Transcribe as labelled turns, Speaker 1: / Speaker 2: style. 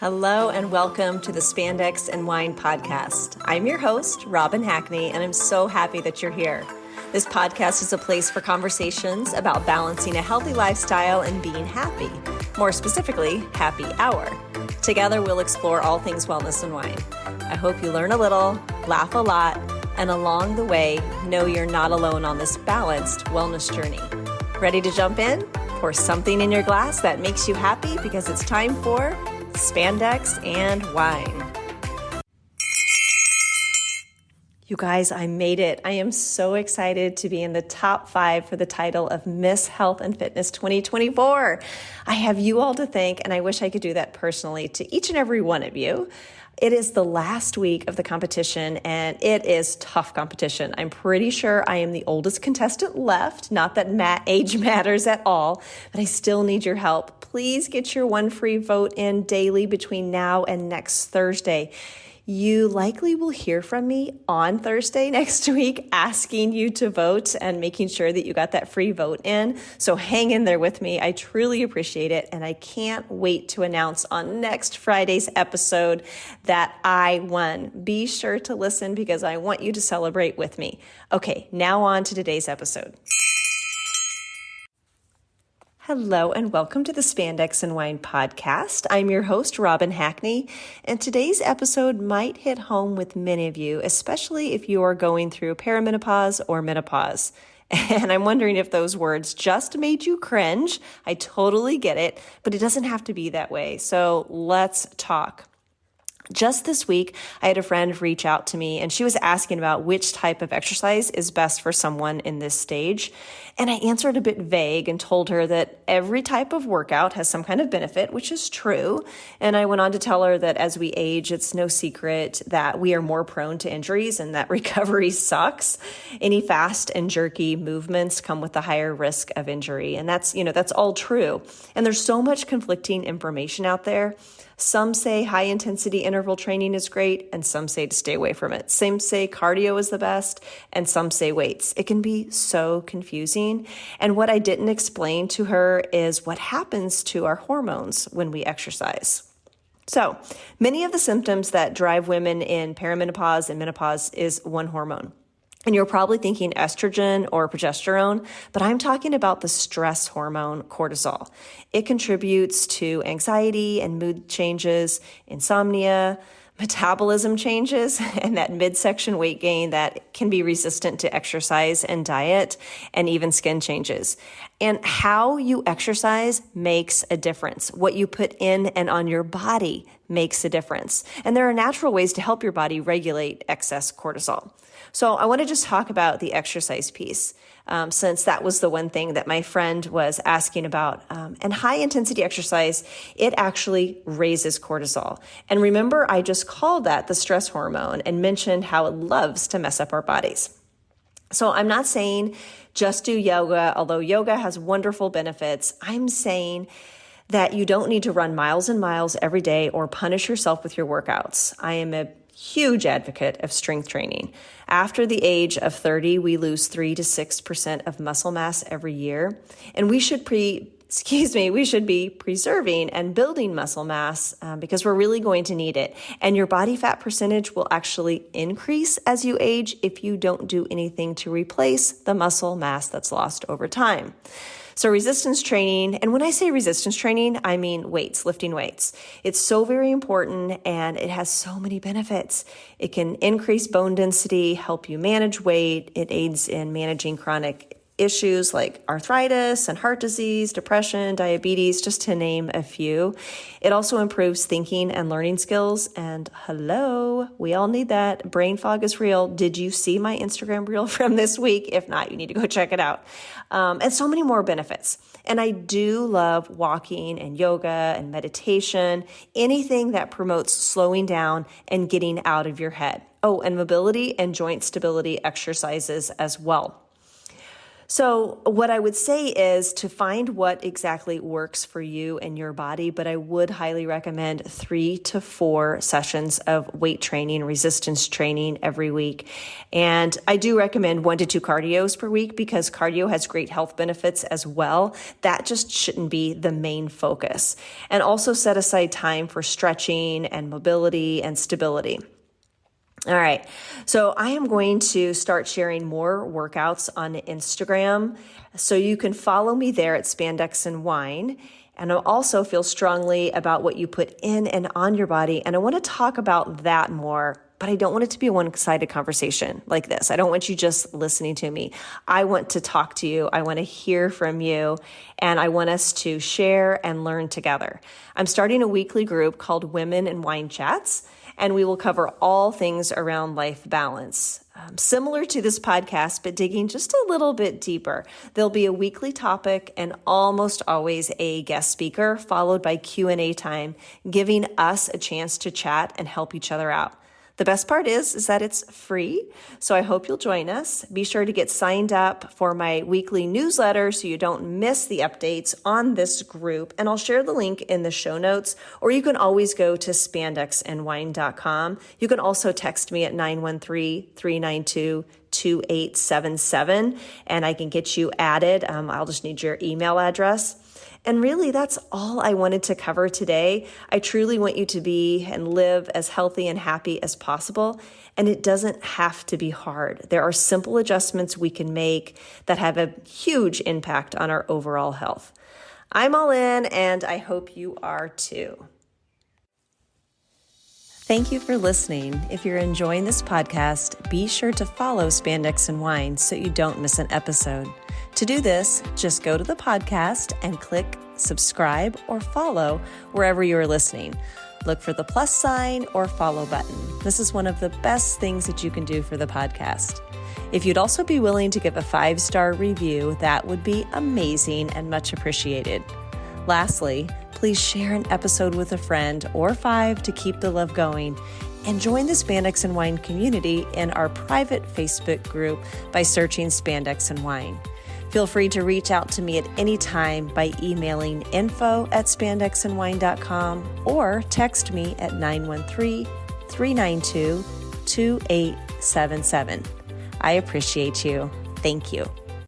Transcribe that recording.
Speaker 1: Hello and welcome to the Spandex and Wine podcast. I'm your host, Robin Hackney, and I'm so happy that you're here. This podcast is a place for conversations about balancing a healthy lifestyle and being happy. More specifically, happy hour. Together, we'll explore all things wellness and wine. I hope you learn a little, laugh a lot, and along the way, know you're not alone on this balanced wellness journey. Ready to jump in? Pour something in your glass that makes you happy because it's time for Spandex and Wine. You guys, I made it. I am so excited to be in the top 5 for the title of Miss Health and Fitness 2024. I have you all to thank, and I wish I could do that personally to each and every one of you. It is the last week of the competition, and it is tough competition. I'm pretty sure I am the oldest contestant left. Not that age matters at all, but I still need your help. Please get your one free vote in daily between now and next Thursday. You likely will hear from me on Thursday next week asking you to vote and making sure that you got that free vote in. So hang in there with me. I truly appreciate it. And I can't wait to announce on next Friday's episode that I won. Be sure to listen because I want you to celebrate with me. Okay, now on to today's episode. Hello and welcome to the Spandex and Wine podcast. I'm your host, Robin Hackney, and today's episode might hit home with many of you, especially if you are going through perimenopause or menopause. And I'm wondering if those words just made you cringe. I totally get it, but it doesn't have to be that way. So let's talk. Just this week, I had a friend reach out to me and she was asking about which type of exercise is best for someone in this stage. And I answered a bit vague and told her that every type of workout has some kind of benefit, which is true. And I went on to tell her that as we age, it's no secret that we are more prone to injuries and that recovery sucks. Any fast and jerky movements come with a higher risk of injury. And that's all true. And there's so much conflicting information out there. Some say high intensity interval training is great, and some say to stay away from it. Some say cardio is the best, and some say weights. It can be so confusing. And what I didn't explain to her is what happens to our hormones when we exercise. So many of the symptoms that drive women in perimenopause and menopause is one hormone. And you're probably thinking estrogen or progesterone, but I'm talking about the stress hormone, cortisol. It contributes to anxiety and mood changes, insomnia, metabolism changes, and that midsection weight gain that can be resistant to exercise and diet, and even skin changes. And how you exercise makes a difference. What you put in and on your body makes a difference. And there are natural ways to help your body regulate excess cortisol. So I want to just talk about the exercise piece, since that was the one thing that my friend was asking about. And high intensity exercise, it actually raises cortisol. And remember, I just called that the stress hormone and mentioned how it loves to mess up our bodies. So I'm not saying just do yoga, although yoga has wonderful benefits. I'm saying that you don't need to run miles and miles every day or punish yourself with your workouts. I am a huge advocate of strength training. After the age of 30, we lose 3 to 6% of muscle mass every year. And we should be preserving and building muscle mass because we're really going to need it. And your body fat percentage will actually increase as you age if you don't do anything to replace the muscle mass that's lost over time. So resistance training, and when I say resistance training, I mean weights, lifting weights. It's so very important and it has so many benefits. It can increase bone density, help you manage weight. It aids in managing chronic issues like arthritis and heart disease, depression, diabetes, just to name a few. It also improves thinking and learning skills. And hello, we all need that. Brain fog is real. Did you see my Instagram reel from this week? If not, you need to go check it out. And so many more benefits. And I do love walking and yoga and meditation, anything that promotes slowing down and getting out of your head. Oh, and mobility and joint stability exercises as well. So what I would say is to find what exactly works for you and your body, but I would highly recommend 3 to 4 sessions of weight training, resistance training every week. And I do recommend 1 to 2 cardios per week because cardio has great health benefits as well. That just shouldn't be the main focus. And also set aside time for stretching and mobility and stability. All right. So I am going to start sharing more workouts on Instagram. So you can follow me there at Spandex and Wine. And I also feel strongly about what you put in and on your body. And I want to talk about that more, but I don't want it to be a one-sided conversation like this. I don't want you just listening to me. I want to talk to you. I want to hear from you. And I want us to share and learn together. I'm starting a weekly group called Women in Wine Chats, and we will cover all things around life balance. Similar to this podcast, but digging just a little bit deeper. There'll be a weekly topic and almost always a guest speaker, followed by Q&A time, giving us a chance to chat and help each other out. The best part is that it's free, so I hope you'll join us. Be sure to get signed up for my weekly newsletter so you don't miss the updates on this group, and I'll share the link in the show notes, or you can always go to spandexandwine.com. You can also text me at 913-392-2877, and I can get you added. I'll just need your email address. And really, that's all I wanted to cover today. I truly want you to be and live as healthy and happy as possible. And it doesn't have to be hard. There are simple adjustments we can make that have a huge impact on our overall health. I'm all in, and I hope you are too. Thank you for listening. If you're enjoying this podcast, be sure to follow Spandex and Wine so you don't miss an episode. To do this, just go to the podcast and click subscribe or follow wherever you are listening. Look for the plus sign or follow button. This is one of the best things that you can do for the podcast. If you'd also be willing to give a 5-star review, that would be amazing and much appreciated. Lastly, please share an episode with a friend or 5 to keep the love going. And join the Spandex and Wine community in our private Facebook group by searching Spandex and Wine. Feel free to reach out to me at any time by emailing info@spandexandwine.com or text me at 913-392-2877. I appreciate you. Thank you.